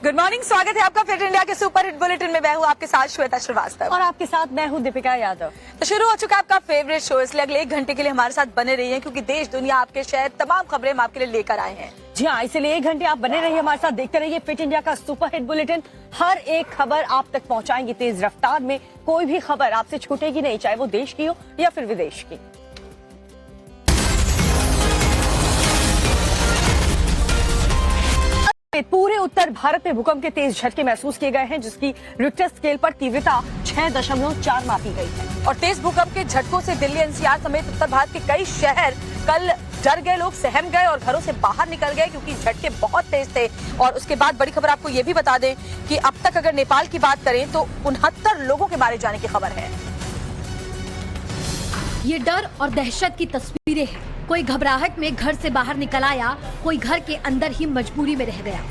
Good morning, स्वागत है आपका फिट इंडिया के सुपर हिट बुलेटिन में। मैं हूँ आपके साथ श्वेता श्रीवास्तव और आपके साथ मैं हूँ दीपिका यादव। तो शुरू हो चुका है आपका फेवरेट शो, इसलिए अगले 1 घंटे के लिए हमारे साथ बने रहिए क्योंकि देश दुनिया आपके शहर तमाम खबरें हम आपके लिए लेकर आए हैं। जी हाँ, इसीलिए 1 घंटे आप बने रहिए हमारे साथ, देखते रहिए फिट इंडिया का सुपर हिट बुलेटिन। हर एक खबर आप तक पहुँचाएंगे तेज रफ्तार में, कोई भी खबर आपसे छूटेगी नहीं, चाहे वो देश की हो या फिर विदेश की। पूरे उत्तर भारत में भूकंप के तेज झटके महसूस किए गए हैं, जिसकी रिक्टर स्केल पर तीव्रता 6.4 मापी गई है। और तेज भूकंप के झटकों से दिल्ली एनसीआर समेत उत्तर भारत के कई शहर कल डर गए, लोग सहम गए और घरों से बाहर निकल गए क्योंकि झटके बहुत तेज थे। और उसके बाद बड़ी खबर आपको ये भी बता दें कि अब तक अगर नेपाल की बात करें तो 69 लोगों के मारे जाने की खबर है। ये डर और दहशत की तस्वीरें हैं। कोई घबराहट में घर से बाहर निकल आया, कोई घर के अंदर ही मजबूरी में रह गया।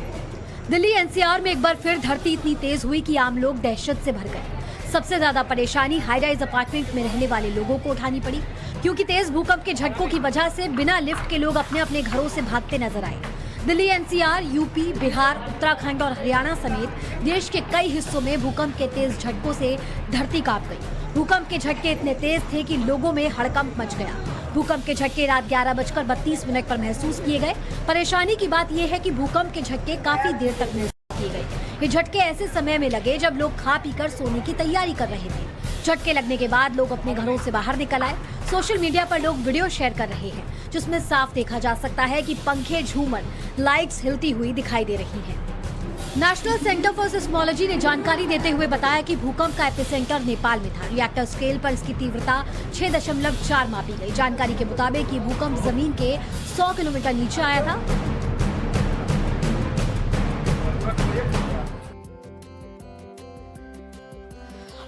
दिल्ली एनसीआर में एक बार फिर धरती इतनी तेज हुई कि आम लोग दहशत से भर गए। सबसे ज्यादा परेशानी हाई राइज अपार्टमेंट में रहने वाले लोगों को उठानी पड़ी, क्योंकि तेज भूकंप के झटकों की वजह से बिना लिफ्ट के लोग अपने अपने घरों से भागते नजर आए। दिल्ली एनसीआर, यूपी, बिहार, उत्तराखंड और हरियाणा समेत देश के कई हिस्सों में भूकंप के तेज झटकों से धरती कांप गई। भूकंप के झटके इतने तेज थे कि लोगों में हड़कंप मच गया। भूकंप के झटके रात 11:32 पर महसूस किए गए। परेशानी की बात यह है कि भूकंप के झटके काफी देर तक महसूस किए गए। ये झटके ऐसे समय में लगे जब लोग खा पीकर सोने की तैयारी कर रहे थे। झटके लगने के बाद लोग अपने घरों से बाहर निकल आए। सोशल मीडिया पर लोग वीडियो शेयर कर रहे हैं, जिसमें साफ देखा जा सकता है कि पंखे, झूमर, लाइट्स हिलती हुई दिखाई दे रही हैं। नेशनल सेंटर फॉर सिस्मोलॉजी ने जानकारी देते हुए बताया कि भूकंप का एपिसेंटर नेपाल में था। रिएक्टर स्केल पर इसकी तीव्रता 6.4 मापी गई। जानकारी के मुताबिक ये भूकंप जमीन के 100 किलोमीटर नीचे आया था।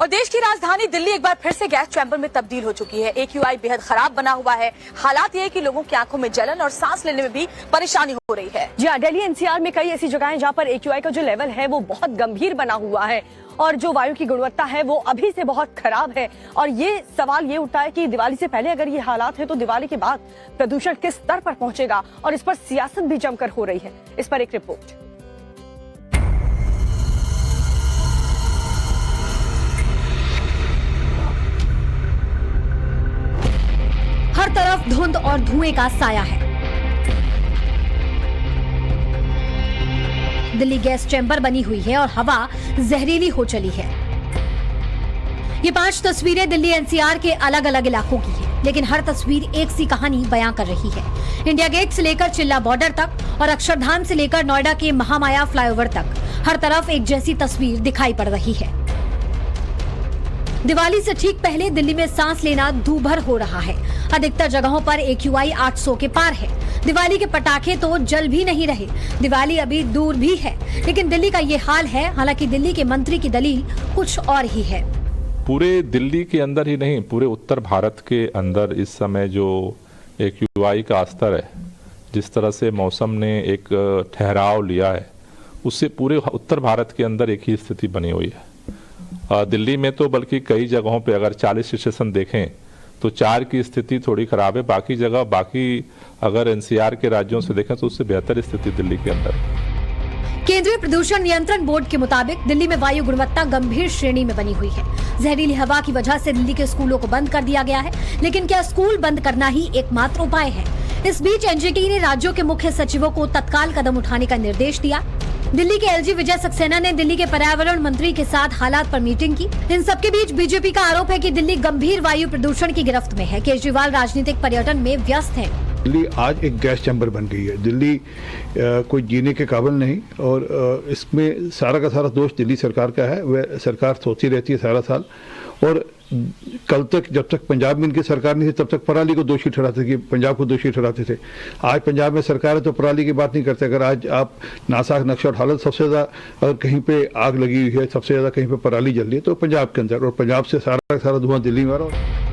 और देश की राजधानी दिल्ली एक बार फिर से गैस चैम्बर में तब्दील हो चुकी है। AQI बेहद खराब बना हुआ है। हालात ये है कि लोगों की आंखों में जलन और सांस लेने में भी परेशानी हो रही है। जी हाँ, दिल्ली एनसीआर में कई ऐसी जगह हैं जहाँ पर AQI का जो लेवल है वो बहुत गंभीर बना हुआ है और जो वायु की गुणवत्ता है वो अभी से बहुत खराब है। और ये सवाल ये उठता है कि दिवाली से पहले अगर ये हालात है तो दिवाली के बाद प्रदूषण किस स्तर पर पहुंचेगा, और इस पर सियासत भी जमकर हो रही है। इस पर एक रिपोर्ट। हर तरफ धुंध और धुएं का साया है। दिल्ली गैस चैम्बर बनी हुई है और हवा जहरीली हो चली है। ये 5 तस्वीरें दिल्ली एनसीआर के अलग अलग इलाकों की है, लेकिन हर तस्वीर एक सी कहानी बयां कर रही है। इंडिया गेट से लेकर चिल्ला बॉर्डर तक और अक्षरधाम से लेकर नोएडा के महामाया फ्लाईओवर तक हर तरफ एक जैसी तस्वीर दिखाई पड़ रही है। दिवाली से ठीक पहले दिल्ली में सांस लेना दूभर हो रहा है। अधिकतर जगहों पर AQI 800 के पार है। दिवाली के पटाखे तो जल भी नहीं रहे। दिवाली अभी दूर भी है, लेकिन दिल्ली का ये हाल है। हालांकि दिल्ली के मंत्री की दलील कुछ और ही है। पूरे दिल्ली के अंदर ही नहीं, पूरे उत्तर भारत के अंदर इस समय जो AQI का स्तर है, जिस तरह से मौसम ने एक ठहराव लिया है, उससे पूरे उत्तर भारत के अंदर एक ही स्थिति बनी हुई है। दिल्ली में तो बल्कि कई जगहों पे अगर 40 स्टेशन देखें तो 4 की स्थिति थोड़ी खराब है। बाकी जगह, बाकी अगर एनसीआर के राज्यों से देखें तो उससे बेहतर स्थिति दिल्ली के अंदर है। केंद्रीय प्रदूषण नियंत्रण बोर्ड के मुताबिक दिल्ली में वायु गुणवत्ता गंभीर श्रेणी में बनी हुई है। जहरीली हवा की वजह से दिल्ली के स्कूलों को बंद कर दिया गया है, लेकिन क्या स्कूल बंद करना ही एकमात्र उपाय है? इस बीच एनजीटी ने राज्यों के मुख्य सचिवों को तत्काल कदम उठाने का निर्देश दिया। दिल्ली के LG विजय सक्सेना ने दिल्ली के पर्यावरण मंत्री के साथ हालात पर मीटिंग की। इन सबके बीच बीजेपी का आरोप है कि दिल्ली गंभीर वायु प्रदूषण की गिरफ्त में है। केजरीवाल राजनीतिक पर्यटन में व्यस्त है। दिल्ली आज एक गैस चैम्बर बन गई है। दिल्ली कोई जीने के काबिल नहीं, और इसमें सारा का सारा दोष दिल्ली सरकार का है। वह सरकार सोचती रहती है सारा साल, और कल तक जब तक पंजाब में इनकी सरकार नहीं थी तब तक पराली को दोषी ठहराते थे, पंजाब को दोषी ठहराते थे। आज पंजाब में सरकार है तो पराली की बात नहीं करते। अगर आज आप नासाक नक्शा और हालत, सबसे ज़्यादा अगर कहीं पे आग लगी हुई है, सबसे ज़्यादा कहीं पे पराली जल रही है तो पंजाब के अंदर, और पंजाब से सारा धुआं दिल्ली में आ रहा है।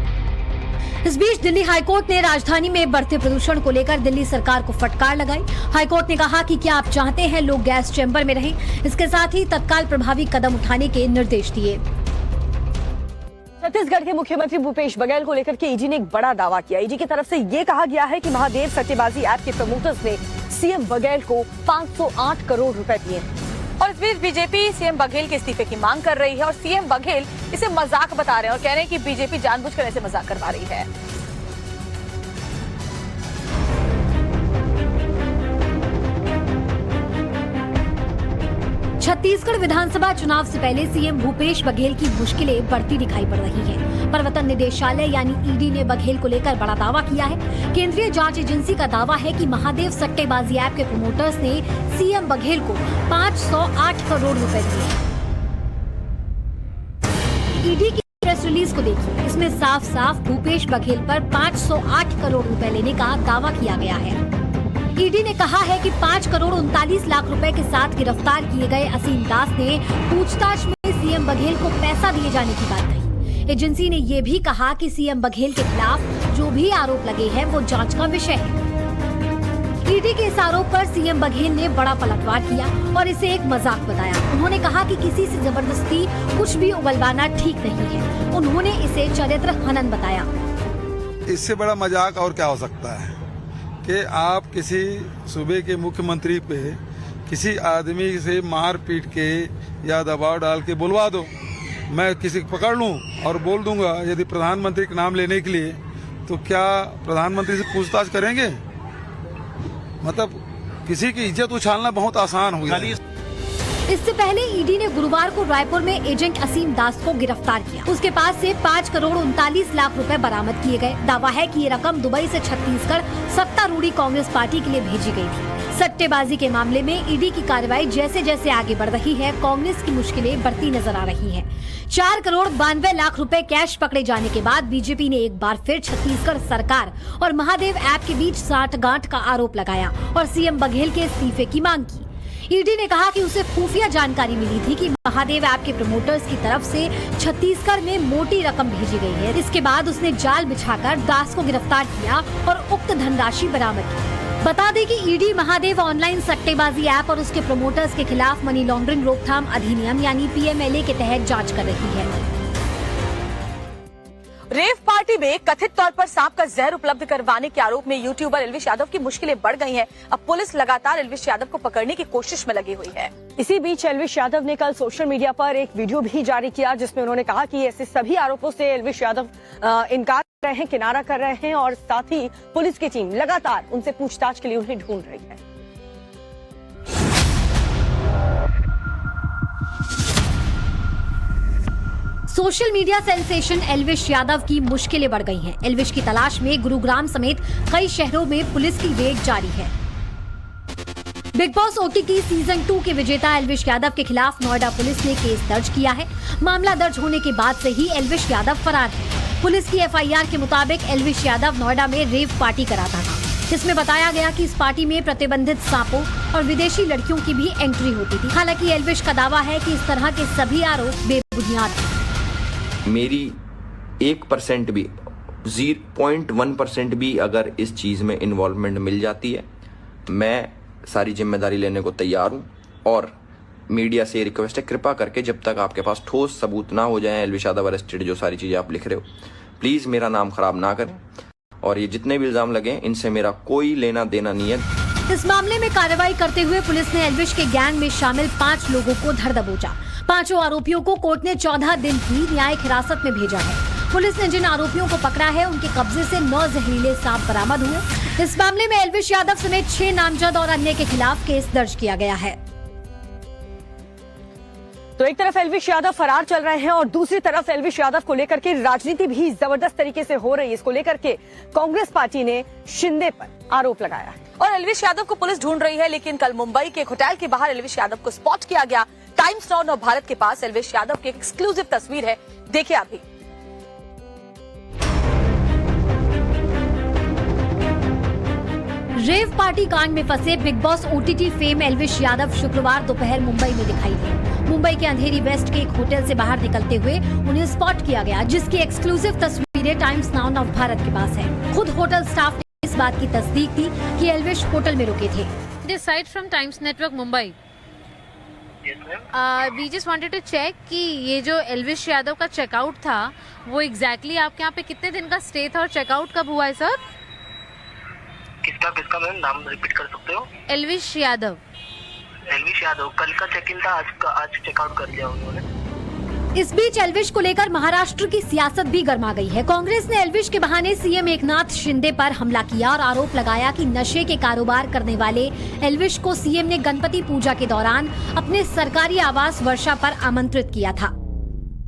इस बीच दिल्ली हाईकोर्ट ने राजधानी में बढ़ते प्रदूषण को लेकर दिल्ली सरकार को फटकार लगाई। हाईकोर्ट ने कहा कि क्या आप चाहते हैं लोग गैस चैम्बर में रहें? इसके साथ ही तत्काल प्रभावी कदम उठाने के निर्देश दिए। छत्तीसगढ़ के मुख्यमंत्री भूपेश बघेल को लेकर के ईडी ने एक बड़ा दावा किया। ईडी की तरफ से ये कहा गया है कि महादेव सट्टेबाजी ऐप के प्रमोटर्स ने सीएम बघेल को 508 करोड़ रुपए दिए। और इस बीच बीजेपी सीएम बघेल के इस्तीफे की मांग कर रही है और सीएम बघेल इसे मजाक बता रहे हैं और कह रहे हैं कि बीजेपी जानबूझकर ऐसे मजाक करवा रही है। छत्तीसगढ़ विधानसभा चुनाव से पहले सीएम भूपेश बघेल की मुश्किलें बढ़ती दिखाई पड़ रही हैं। प्रवर्तन निदेशालय यानी ईडी ने बघेल को लेकर बड़ा दावा किया है। केंद्रीय जांच एजेंसी का दावा है कि महादेव सट्टेबाजी ऐप के प्रमोटर्स ने सीएम बघेल को 508 करोड़ रुपए दिए हैं। ईडी की प्रेस रिलीज को देखिए, इसमें साफ साफ भूपेश बघेल पर 508 करोड़ रुपए लेने का दावा किया गया है। ईडी ने कहा है कि 5 करोड़ 39 लाख रुपए के साथ गिरफ्तार किए गए असीम दास ने पूछताछ में सीएम बघेल को पैसा दिए जाने की बात कही। एजेंसी ने ये भी कहा कि सीएम बघेल के खिलाफ जो भी आरोप लगे हैं वो जांच का विषय है। ईडी के इस आरोप पर सीएम बघेल ने बड़ा पलटवार किया और इसे एक मजाक बताया। उन्होंने कहा कि किसी से जबरदस्ती कुछ भी उगलवाना ठीक नहीं है। उन्होंने इसे चरित्र हनन बताया। इससे बड़ा मजाक और क्या हो सकता है कि आप किसी सूबे के मुख्यमंत्री पे किसी आदमी से मार पीट के या दबाव डाल के बुलवा दो, मैं किसी को पकड़ लूं और बोल दूंगा यदि प्रधानमंत्री का नाम लेने के लिए, तो क्या प्रधानमंत्री से पूछताछ करेंगे? मतलब किसी की इज्जत उछालना बहुत आसान हो गया। इससे पहले ईडी ने गुरुवार को रायपुर में एजेंट असीम दास को गिरफ्तार किया। उसके पास से 5 करोड़ 39 लाख रुपए बरामद किए गए। दावा है कि ये रकम दुबई से छत्तीसगढ़ सत्तारूढ़ी कांग्रेस पार्टी के लिए भेजी गई थी। सट्टेबाजी के मामले में ईडी की कार्रवाई जैसे जैसे आगे बढ़ रही है, कांग्रेस की मुश्किलें बढ़ती नजर आ रही हैं। 4 करोड़ 92 लाख रुपए कैश पकड़े जाने के बाद बीजेपी ने एक बार फिर छत्तीसगढ़ सरकार और महादेव ऐप के बीच साठगांठ का आरोप लगाया और सीएम बघेल के इस्तीफे की मांग की। ईडी ने कहा कि उसे खुफिया जानकारी मिली थी कि महादेव ऐप के प्रमोटर्स की तरफ से छत्तीसगढ़ में मोटी रकम भेजी गई है। इसके बाद उसने जाल बिछाकर दास को गिरफ्तार किया और उक्त धनराशि बरामद की। बता दें कि ईडी महादेव ऑनलाइन सट्टेबाजी ऐप और उसके प्रमोटर्स के खिलाफ मनी लॉन्ड्रिंग रोकथाम अधिनियम यानी पीएमएलए के तहत जांच कर रही है। रेव पार्टी में कथित तौर पर सांप का जहर उपलब्ध करवाने के आरोप में यूट्यूबर एल्विश यादव की मुश्किलें बढ़ गई हैं। अब पुलिस लगातार एल्विश यादव को पकड़ने की कोशिश में लगी हुई है। इसी बीच एल्विश यादव ने कल सोशल मीडिया पर एक वीडियो भी जारी किया जिसमें उन्होंने कहा कि ऐसे सभी आरोपों से एल्विश यादव इनकार कर रहे हैं, किनारा कर रहे हैं और साथ ही पुलिस की टीम लगातार उनसे पूछताछ के लिए उन्हें ढूंढ रही है। Social media sensation Elvish Yadav की मुश्किलें बढ़ गई हैं। एल्विश की तलाश में गुरुग्राम समेत कई शहरों में पुलिस की रेड जारी है। बिग बॉस ओटीटी सीजन 2 के विजेता एल्विश यादव के खिलाफ नोएडा पुलिस ने केस दर्ज किया है। मामला दर्ज होने के बाद से ही एल्विश यादव फरार है। पुलिस की एफआईआर के मुताबिक एल्विश यादव नोएडा में रेव पार्टी कराता था, जिसमें बताया गया कि इस पार्टी में प्रतिबंधित सांपों और विदेशी लड़कियों की भी एंट्री होती थी। हालांकि एल्विश का दावा है कि इस तरह के सभी आरोप बेबुनियाद हैं। मेरी 1% भी 0.1% भी अगर इस चीज़ में इन्वॉल्वमेंट मिल जाती है, मैं सारी जिम्मेदारी लेने को तैयार हूँ। और मीडिया से रिक्वेस्ट है, कृपा करके जब तक आपके पास ठोस सबूत ना हो जाए एल्विश यादव अरेस्टेड, जो सारी चीज़ें आप लिख रहे हो, प्लीज़ मेरा नाम खराब ना करें। और ये जितने भी इल्ज़ाम लगे इनसे मेरा कोई लेना देना नहीं है। इस मामले में कार्रवाई करते हुए पुलिस ने एल्विश के गैंग में शामिल 5 लोगों को धर दबोचा। 5 आरोपियों को कोर्ट ने 14 दिन की न्यायिक हिरासत में भेजा है। पुलिस ने जिन आरोपियों को पकड़ा है उनके कब्जे से 9 जहरीले सांप बरामद हुए। इस मामले में एल्विश यादव समेत 6 नामजद और अन्य के खिलाफ केस दर्ज किया गया है। तो एक तरफ एल्विश यादव फरार चल रहे हैं और दूसरी तरफ एल्विश यादव को लेकर के राजनीति भी जबरदस्त तरीके से हो रही है। इसको लेकर के कांग्रेस पार्टी ने शिंदे पर आरोप लगाया है और एल्विश यादव को पुलिस ढूंढ रही है। लेकिन कल मुंबई के एक होटल के बाहर एल्विश यादव को स्पॉट किया गया। टाइम्स नाउ नव भारत के पास एल्विश यादव की एक एक्सक्लूसिव तस्वीर है, देखिए आप भी। रेव पार्टी कांड में फंसे big boss OTT fame Elvish Yadav शुक्रवार दोपहर मुंबई में दिखाई दिए। मुंबई के अंधेरी वेस्ट के एक होटल से बाहर निकलते हुए उन्हें स्पॉट किया गया, जिसकी एक्सक्लूसिव तस्वीरें टाइम्स नाउ नव भारत के पास है। खुद होटल स्टाफ ने इस बात की तस्दीक की कि एल्विश होटल में रुके थे। This side from Times Network Mumbai. Yes, ma'am. We just wanted to check कि ये जो एल्विश यादव का चेकआउट था वो एग्जैक्टली आपके यहाँ पे कितने दिन का स्टे था और चेकआउट कब हुआ है सर? किसका मैम, नाम रिपीट कर सकते हो? एल्विश यादव। एलविश यादव कल का चेक इन था, आज चेकआउट कर लिया उन्होंने। इस बीच एल्विश को लेकर महाराष्ट्र की सियासत भी गर्मा गई है। कांग्रेस ने एल्विश के बहाने सीएम एकनाथ शिंदे पर हमला किया और आरोप लगाया कि नशे के कारोबार करने वाले एल्विश को सीएम ने गणपति पूजा के दौरान अपने सरकारी आवास वर्षा पर आमंत्रित किया था।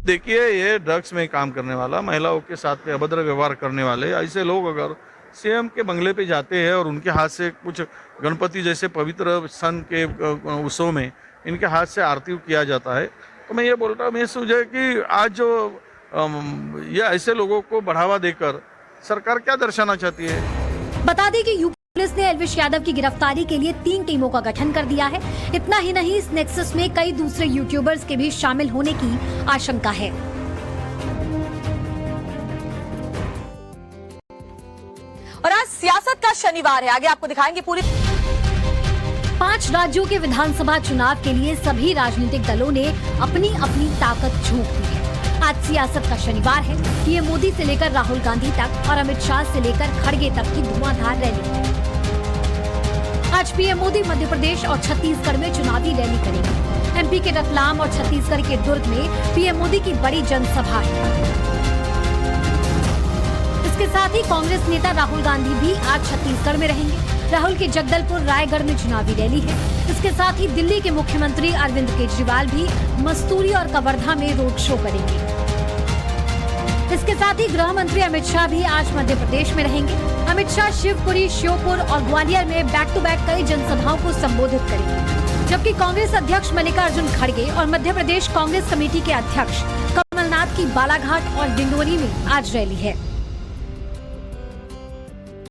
देखिए, ये ड्रग्स में काम करने वाला, महिलाओं के साथ अभद्र व्यवहार करने वाले ऐसे लोग अगर सीएम के बंगले पे जाते हैं और उनके हाथ से कुछ गणपति जैसे पवित्र सन के उत्सव में इनके हाथ से आरती किया जाता है, तो मैं ये बोलता हूँ, मैं सोचा कि आज जो ये ऐसे लोगों को बढ़ावा देकर सरकार क्या दर्शाना चाहती है। बता दें कि यूपी पुलिस ने एल्विश यादव की गिरफ्तारी के लिए 3 टीमों का गठन कर दिया है। इतना ही नहीं, इस नेक्सस में कई दूसरे यूट्यूबर्स के भी शामिल होने की आशंका है। और आज सियासत का शनिवार है, आगे आपको दिखाएंगे पूरी। 5 राज्यों के विधानसभा चुनाव के लिए सभी राजनीतिक दलों ने अपनी अपनी ताकत झोंक दी है। आज सियासत का शनिवार है। पीएम मोदी से लेकर राहुल गांधी तक और अमित शाह से लेकर खड़गे तक की धुआंधार रैली है। आज पीएम मोदी मध्य प्रदेश और छत्तीसगढ़ में चुनावी रैली करेंगे। एमपी के रतलाम और छत्तीसगढ़ के दुर्ग में पीएम मोदी की बड़ी जनसभा है। इसके साथ ही कांग्रेस नेता राहुल गांधी भी आज छत्तीसगढ़ में रहेंगे। राहुल के जगदलपुर रायगढ़ में चुनावी रैली है। इसके साथ ही दिल्ली के मुख्यमंत्री अरविंद केजरीवाल भी मस्तूरी और कवर्धा में रोड शो करेंगे। इसके साथ ही गृह मंत्री अमित शाह भी आज मध्य प्रदेश में रहेंगे। अमित शाह शिवपुरी, श्योपुर और ग्वालियर में बैक टू बैक कई जनसभाओं को संबोधित करेंगे। जबकि कांग्रेस अध्यक्ष मल्लिकार्जुन खड़गे और मध्य प्रदेश कांग्रेस कमेटी के अध्यक्ष कमलनाथ की बालाघाट और डिंडोरी में आज रैली है।